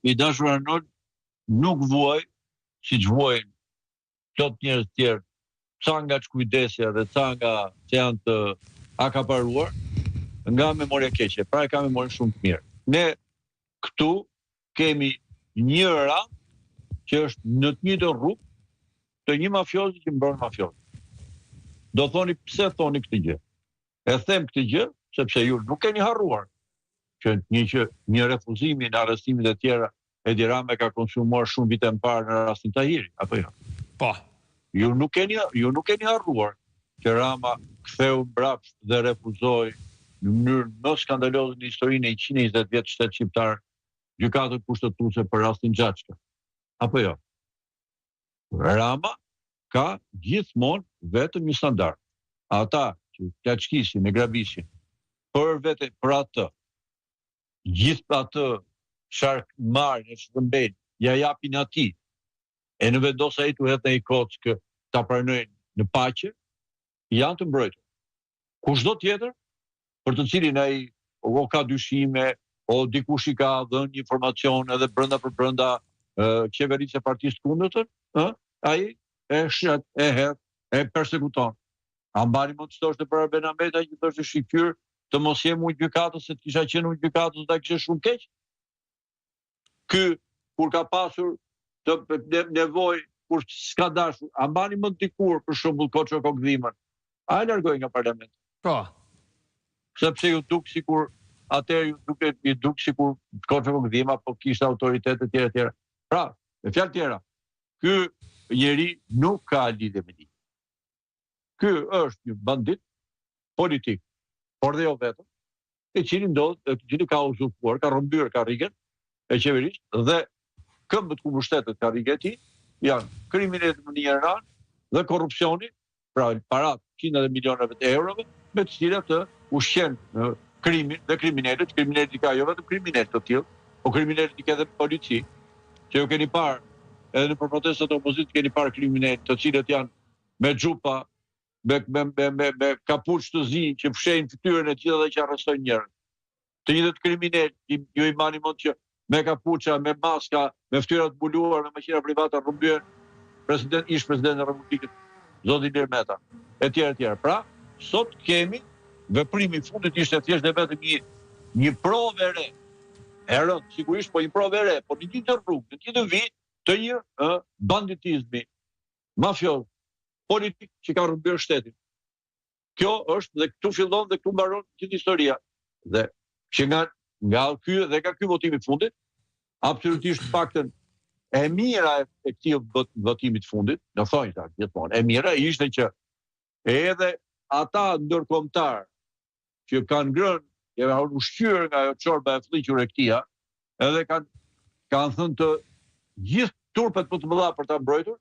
i dashur Arnold, nuk vuaj, siç vuajnë plot njerëz të tjerë, ca nga çkujdesja dhe ca nga që janë të akaparuar, nga memoria keqe, pra e ka memorie shumë të mirë. Ne këtu kemi një ram që është në të njëjtën rrugë të një mafiozi që mbron mafioz. Do thoni pse thoni këtë gjë? E them këtë gjë sepse ju nuk keni harruar që një refuzimi në arrestimin e tjera Edi Rama ka konsumuar shumë vite më parë në rastin Tahiri, apo jo? Po. Ju nuk keni harruar që Rama ktheu mbrapsht dhe refuzoi në mënyrë më skandaloze në historinë e 120 vjet shtet shqiptar gjykatën kushtetuese për rastin Xhaçka. Apo jo? Rama ka gjithmonë vetëm një standard. Ata që plaçkisin e grabishin për atë, gjithë atë çfarë marrin e shpërmbejnë, ja japin atij. E në vendos ai tu hedh ai kockë ta pranojnë në paqe, janë të mbrojtur. Kushdo tjetër, për të cilin ai o ka dyshime, o dikush i ka dhënë informacion edhe brenda për brenda qeverisë së partisë kundërtër, ai e shet, e hedh, e persekuton. A mbani mund të thoshte për Arben Ahmeta që thoshte shifyr të mos jem unë gjykatës, se të kisha qenë unë gjykatës dhe kishe shumë keq? Ky, kur ka pasur të nevojë, kur s'ka dashur, a mbani mund dikur për shembull Koço Kokdhimën, a e largoi nga parlamenti? Po. Sepse ju duk sikur atëherë ju duk sikur Koço Kokdhima po kishte autoritet e tjera. Pra, me fjalë tjera, ky njeri nuk ka lidhje me ligj. Ky është një bandit politik, por dhe jo vetëm, i cili ka uzurpuar, ka rrëmbyer karrigen e qeverisë dhe këmbët ku mbështetet karriga e tij janë kriminalitet në një anë dhe korrupsioni, pra parat qindra e milionave të eurove, me të cilat të ushqen krimin dhe kriminalet ka jo vetëm kriminalet të tillë, po kriminalet ka edhe polici, që ju keni parë edhe në protestat e opozitë keni parë kriminalet të cilët janë me xhupa, me kapuç të zi që fshehin fytyrën e gjithë dhe që arrestojnë njerëz. Të njëjtët kriminal, ju i mani mund që me kapuça, me maska, me fytyra të mbuluar, me maqina private rrëmbyen ish president e Republikës, zoti Ilir Meta, etj. Pra, sot kemi veprimi i fundit ishte thjesht dhe vetëm një provë e re. E rënd, sigurisht, po një provë e re, po në një të rrugë, në një të vit të një banditizmi mafioz politik që ka rrëmbyer shtetin. Kjo është dhe këtu fillon dhe këtu mbaron gjithë historia. Dhe që nga ky votimi i fundit, absolutisht faktën e mira e këtij votimit fundit, në thonjë gjithmonë, e mira ishte që edhe ata ndërkombëtar që kanë ngrënë, janë ushqyer nga ajo çorba e fllëqur e këtija, edhe kanë thënë të gjithë turpet më të mëdha për ta mbrojtur,